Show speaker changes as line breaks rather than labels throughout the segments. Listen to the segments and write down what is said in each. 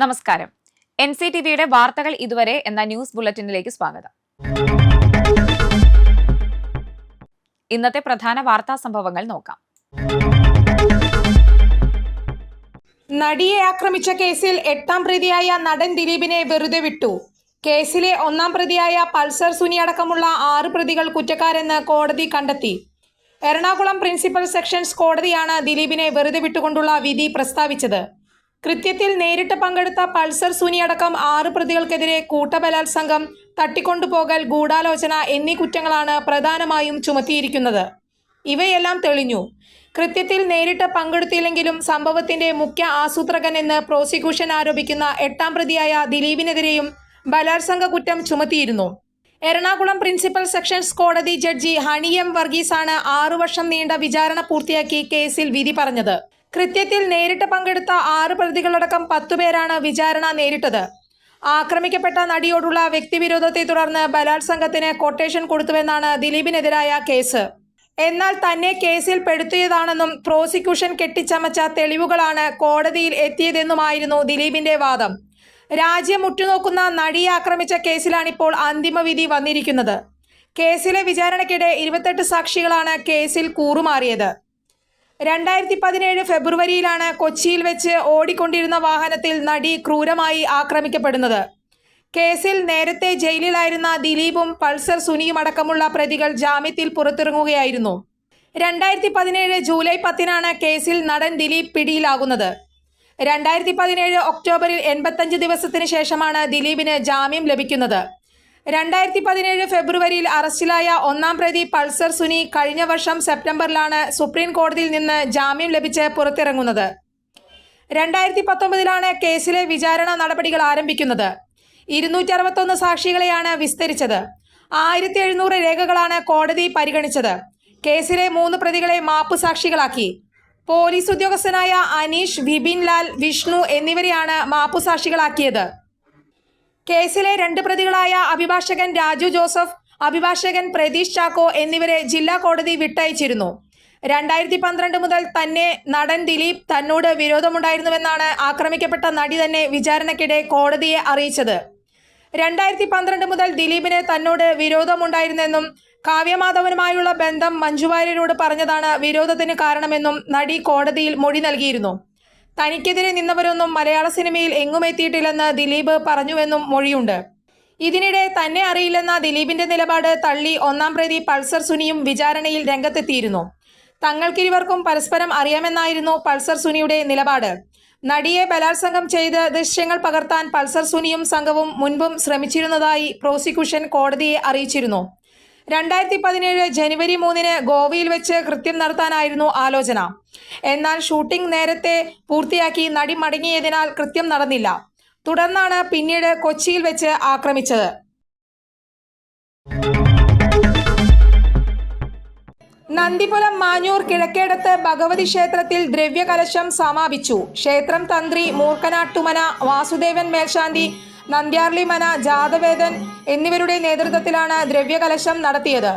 നമസ്കാരം. NCTVയുടെ വാർത്തകൾ ഇതുവരെ എന്ന ന്യൂസ് ബുള്ളറ്റിനിലേക്ക് സ്വാഗതം. ഇന്നത്തെ പ്രധാന വാർത്താ സംഭവങ്ങൾ നോക്കാം.
നടിയെ ആക്രമിച്ച കേസിൽ 8ാം പ്രതിയായ നടൻ ദിലീപിനെ വെറുതെ വിട്ടു. കേസിലെ 1ാം പ്രതിയായ പൾസർ സുനി അടക്കമുള്ള 6 പ്രതികൾ കുറ്റക്കാരെന്ന് കോടതി കണ്ടെത്തി. എറണാകുളം പ്രിൻസിപ്പൽ സെഷൻസ് കോടതിയാണ് ദിലീപിനെ വെറുതെ വിട്ടുകൊണ്ടുള്ള വിധി പ്രസ്താവിച്ചത്. കൃത്യത്തിൽ നേരിട്ട് പങ്കെടുത്ത പൾസർ സുനി അടക്കം 6 പ്രതികൾക്കെതിരെ കൂട്ടബലാത്സംഗം, തട്ടിക്കൊണ്ടുപോകൽ, ഗൂഢാലോചന എന്നീ കുറ്റങ്ങളാണ് പ്രധാനമായും ചുമത്തിയിരിക്കുന്നത്. ഇവയെല്ലാം തെളിഞ്ഞു. കൃത്യത്തിൽ നേരിട്ട് പങ്കെടുത്തില്ലെങ്കിലും സംഭവത്തിന്റെ മുഖ്യ ആസൂത്രകൻ എന്ന് പ്രോസിക്യൂഷൻ ആരോപിക്കുന്ന 8ാം പ്രതിയായ ദിലീപിനെതിരെയും ബലാത്സംഗ കുറ്റം ചുമത്തിയിരുന്നു. എറണാകുളം പ്രിൻസിപ്പൽ സെഷൻസ് കോടതി ജഡ്ജി ഹണി എം വർഗീസാണ് 6 വർഷം നീണ്ട വിചാരണ പൂർത്തിയാക്കി കേസിൽ വിധി പറഞ്ഞത്. കൃത്യത്തിൽ നേരിട്ട് പങ്കെടുത്ത 6 പ്രതികളടക്കം 10 പേരാണ് വിചാരണ നേരിട്ടത്. ആക്രമിക്കപ്പെട്ട നടിയോടുള്ള വ്യക്തിവിരോധത്തെ തുടർന്ന് ബലാത്സംഗത്തിന് കൊട്ടേഷൻ കൊടുത്തുവെന്നാണ് ദിലീപിനെതിരായ കേസ്. എന്നാൽ തന്നെ കേസിൽ പെടുത്തിയതാണെന്നും പ്രോസിക്യൂഷൻ കെട്ടിച്ചമച്ച തെളിവുകളാണ് കോടതിയിൽ എത്തിയതെന്നുമായിരുന്നു ദിലീപിന്റെ വാദം. രാജ്യം ഉറ്റുനോക്കുന്ന നടിയെ ആക്രമിച്ച കേസിലാണിപ്പോൾ അന്തിമവിധി വന്നിരിക്കുന്നത്. കേസിലെ വിചാരണയ്ക്കിടെ 28 സാക്ഷികളാണ് കേസിൽ കൂറുമാറിയത്. 2017 ഫെബ്രുവരിയിലാണ് കൊച്ചിയിൽ വെച്ച് ഓടിക്കൊണ്ടിരുന്ന വാഹനത്തിൽ നടി ക്രൂരമായി ആക്രമിക്കപ്പെടുന്നത്. കേസിൽ നേരത്തെ ജയിലിലായിരുന്ന ദിലീപും പൾസർ സുനിയും അടക്കമുള്ള പ്രതികൾ ജാമ്യത്തിൽ പുറത്തിറങ്ങുകയായിരുന്നു. 2017 ജൂലൈ 10-നാണ് കേസിൽ നടൻ ദിലീപ് പിടിയിലാകുന്നത്. 2017 ഒക്ടോബറിൽ 85 ദിവസത്തിന് ശേഷമാണ് ദിലീപിന് ജാമ്യം ലഭിക്കുന്നത്. 2017 ഫെബ്രുവരിയിൽ അറസ്റ്റിലായ 1ാം പ്രതി പൾസർ സുനി കഴിഞ്ഞ വർഷം സെപ്റ്റംബറിലാണ് സുപ്രീം കോടതിയിൽ നിന്ന് ജാമ്യം ലഭിച്ച് പുറത്തിറങ്ങുന്നത്. 2019-ലാണ് കേസിലെ വിചാരണ നടപടികൾ ആരംഭിക്കുന്നത്. 261 സാക്ഷികളെയാണ് വിസ്തരിച്ചത്. 1700 രേഖകളാണ് കോടതി പരിഗണിച്ചത്. കേസിലെ 3 പ്രതികളെ മാപ്പ് സാക്ഷികളാക്കി. പോലീസ് ഉദ്യോഗസ്ഥനായ അനീഷ്, വിപിൻ ലാൽ, വിഷ്ണു എന്നിവരെയാണ് മാപ്പുസാക്ഷികളാക്കിയത്. കേസിലെ 2 പ്രതികളായ അഭിഭാഷകൻ രാജു ജോസഫ്, അഭിഭാഷകൻ പ്രതീഷ് ചാക്കോ എന്നിവരെ ജില്ലാ കോടതി വിട്ടയച്ചിരുന്നു. 2012 മുതൽ തന്നെ നടൻ ദിലീപ് തന്നോട് വിരോധമുണ്ടായിരുന്നുവെന്നാണ് ആക്രമിക്കപ്പെട്ട നടി തന്നെ വിചാരണയ്ക്കിടെ കോടതിയെ അറിയിച്ചത്. 2012 മുതൽ ദിലീപിന് തന്നോട് വിരോധമുണ്ടായിരുന്നെന്നും കാവ്യമാധവനുമായുള്ള ബന്ധം മഞ്ജു വാര്യരോട് പറഞ്ഞതാണ് വിരോധത്തിന് കാരണമെന്നും നടി കോടതിയിൽ മൊഴി നൽകിയിരുന്നു. തനിക്കെതിരെ നിന്നവരൊന്നും മലയാള സിനിമയിൽ എങ്ങും എത്തിയിട്ടില്ലെന്ന് ദിലീപ് പറഞ്ഞുവെന്നും മൊഴിയുണ്ട്. ഇതിനിടെ തന്നെ അറിയില്ലെന്ന ദിലീപിന്റെ നിലപാട് തള്ളി 1ാം പ്രതി പൾസർ സുനിയും വിചാരണയിൽ രംഗത്തെത്തിയിരുന്നു. തങ്ങൾക്കിരുവർക്കും പരസ്പരം അറിയാമെന്നായിരുന്നു പൾസർ സുനിയുടെ നിലപാട്. നടിയെ ബലാത്സംഗം ചെയ്ത് ദൃശ്യങ്ങൾ പകർത്താൻ പൾസർ സുനിയും സംഘവും മുൻപും ശ്രമിച്ചിരുന്നതായി പ്രോസിക്യൂഷൻ കോടതിയെ അറിയിച്ചിരുന്നു. 2017 ജനുവരി 3-ന് ഗോവയിൽ വെച്ച് കൃത്യം നടത്താനായിരുന്നു ആലോചന. എന്നാൽ ഷൂട്ടിംഗ് നേരത്തെ പൂർത്തിയാക്കി നടി മടങ്ങിയതിനാൽ കൃത്യം നടന്നില്ല. തുടർന്നാണ് പിന്നീട് കൊച്ചിയിൽ വെച്ച് ആക്രമിച്ചത്. നന്ദിപുരം മാഞ്ഞൂർ കിഴക്കേടത്ത് ഭഗവതി ക്ഷേത്രത്തിൽ ദ്രവ്യകലശം സമാപിച്ചു. ക്ഷേത്രം തന്ത്രി മൂർക്കനാട്ടുമന വാസുദേവൻ മേൽശാന്തി, നന്ദ്യാർലിമന ജാതവേദൻ എന്നിവരുടെ നേതൃത്വത്തിലാണ് ദ്രവ്യകലശം നടത്തിയത്.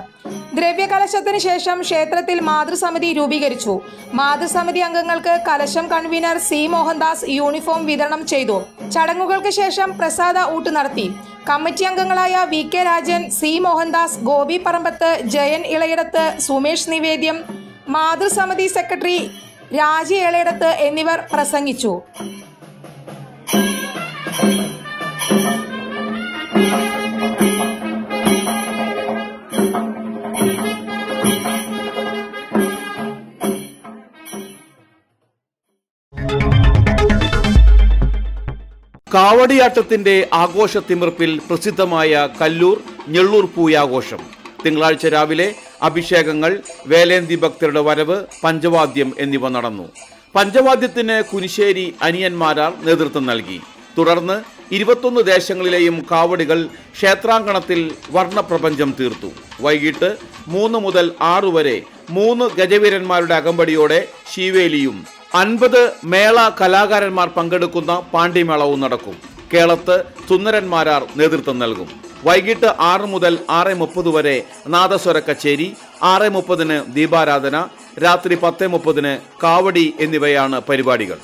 ദ്രവ്യകലശത്തിന് ശേഷം ക്ഷേത്രത്തിൽ മാതൃസമിതി രൂപീകരിച്ചു. മാതൃസമിതി അംഗങ്ങൾക്ക് കലശം കൺവീനർ സി മോഹൻദാസ് യൂണിഫോം വിതരണം ചെയ്തു. ചടങ്ങുകൾക്ക് ശേഷം പ്രസാദ ഊട്ട് നടത്തി. കമ്മിറ്റി അംഗങ്ങളായ VK രാജൻ, സി മോഹൻദാസ്, ഗോപി പറമ്പത്ത്, ജയൻ ഇളയിടത്ത്, സുമേഷ് നിവേദ്യം, മാതൃസമിതി സെക്രട്ടറി രാജി ഇളയിടത്ത് എന്നിവർ പ്രസംഗിച്ചു.
കാവടിയാട്ടത്തിന്റെ ആഘോഷത്തിമിർപ്പിൽ പ്രസിദ്ധമായ കല്ലൂർ ഞെള്ളൂർ പൂയാഘോഷം. തിങ്കളാഴ്ച രാവിലെ അഭിഷേകങ്ങൾ, വേലേന്തി ഭക്തരുടെ വരവ്, പഞ്ചവാദ്യം എന്നിവ നടന്നു. പഞ്ചവാദ്യത്തിന് കുനിശ്ശേരി അനിയന്മാരാർ നേതൃത്വം നൽകി. തുടർന്ന് 21 ദേശങ്ങളിലെയും കാവടികൾ ക്ഷേത്രാങ്കണത്തിൽ വർണ്ണപ്രപഞ്ചം തീർത്തു. വൈകിട്ട് 3 മുതൽ 6 വരെ 3 ഗജവീരന്മാരുടെ അകമ്പടിയോടെ ശീവേലിയും 50 മേള കലാകാരന്മാർ പങ്കെടുക്കുന്ന പാണ്ടിമേളവും നടക്കും. കേളത്ത് സുന്ദരന്മാരാർ നേതൃത്വം നൽകും. വൈകിട്ട് 6 മുതൽ 6:30 വരെ നാദസ്വര കച്ചേരി, 6:30-ന് ദീപാരാധന, രാത്രി 10:30-ന് കാവടി എന്നിവയാണ് പരിപാടികൾ.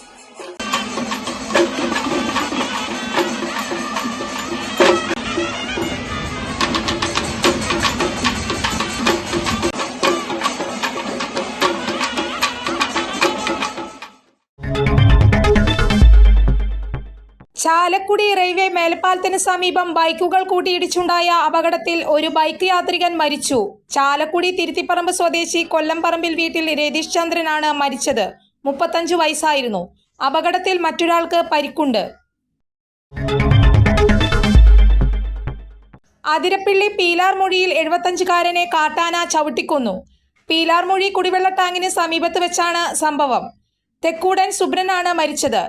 ചാലക്കുടി റെയിൽവേ മേൽപ്പാലത്തിന് സമീപം ബൈക്കുകൾ കൂട്ടിയിടിച്ചുണ്ടായ അപകടത്തിൽ ഒരു ബൈക്ക് യാത്രികൻ മരിച്ചു. ചാലക്കുടി തിരുത്തിപ്പറമ്പ് സ്വദേശി കൊല്ലംപറമ്പിൽ വീട്ടിൽ രതീഷ് ചന്ദ്രനാണ് മരിച്ചത്. 35 വയസ്സായിരുന്നു. അപകടത്തിൽ മറ്റൊരാൾക്ക് പരിക്കുണ്ട്. അതിരപ്പിള്ളി പീലാർമൊഴിയിൽ 75-കാരനെ കാട്ടാന ചവിട്ടിക്കൊന്നു. പീലാർമൊഴി കുടിവെള്ള ടാങ്കിന് സമീപത്ത് വെച്ചാണ് സംഭവം. തെക്കൂടൻ സുബ്രനാണ് മരിച്ചത്.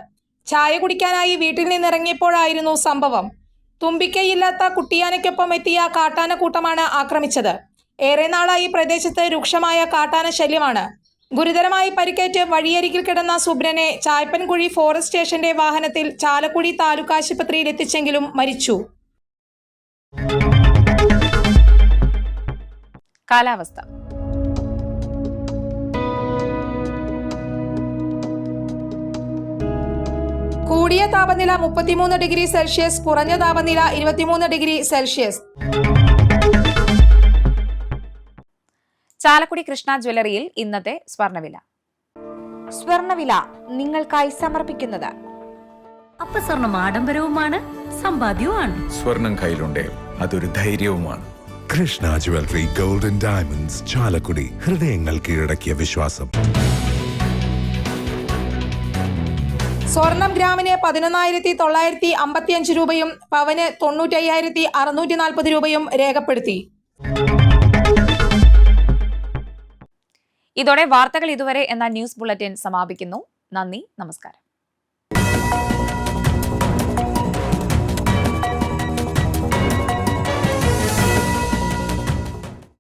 ചായ കുടിക്കാനായി വീട്ടിൽ നിന്നിറങ്ങിയപ്പോഴായിരുന്നു സംഭവം. തുമ്പിക്കൈയില്ലാത്ത കുട്ടിയാനയ്ക്കൊപ്പം എത്തിയ കാട്ടാനക്കൂട്ടമാണ് ആക്രമിച്ചത്. ഏറെ നാളായി പ്രദേശത്ത് രൂക്ഷമായ കാട്ടാന ശല്യമാണ്. ഗുരുതരമായി പരിക്കേറ്റ് വഴിയരികിൽ കിടന്ന സുബ്രനെ ചായപ്പൻകുഴി ഫോറസ്റ്റ് സ്റ്റേഷന്റെ വാഹനത്തിൽ ചാലക്കുടി താലൂക്ക് ആശുപത്രിയിൽ എത്തിച്ചെങ്കിലും മരിച്ചു.
കാലാവസ്ഥ.
കൂടിയ താപനില 33 ഡിഗ്രി സെൽഷ്യസ്, കുറഞ്ഞ താപനില 23 ഡിഗ്രി സെൽഷ്യസ്.
ചാലക്കുടി കൃഷ്ണ ജ്വല്ലറിയിൽ ഇന്നത്തെ സ്വർണ്ണവില.
സ്വർണ്ണവില നിങ്ങൾക്കായി സമർപ്പിക്കുന്നത്
അപ്പസ്വർണം ആഡംബരവുമാണ്, സമ്പാദ്യവുമാണ്.
സ്വർണം കയ്യിലുണ്ടേ അതൊരു ധൈര്യവുമാണ്.
Krishna jewellery gold and diamonds, Chalakudy. ഹൃദയങ്ങൾ കീഴടക്കിയ വിശ്വാസം.
സ്വർണം ഗ്രാമിന് 11,955 രൂപയും പവന് 95,640 രൂപയും രേഖപ്പെടുത്തി.
ഇതോടെ വാർത്തകൾ ഇതുവരെ എന്ന ന്യൂസ് ബുള്ളറ്റിൻ സമാപിക്കുന്നു. നന്ദി, നമസ്കാരം.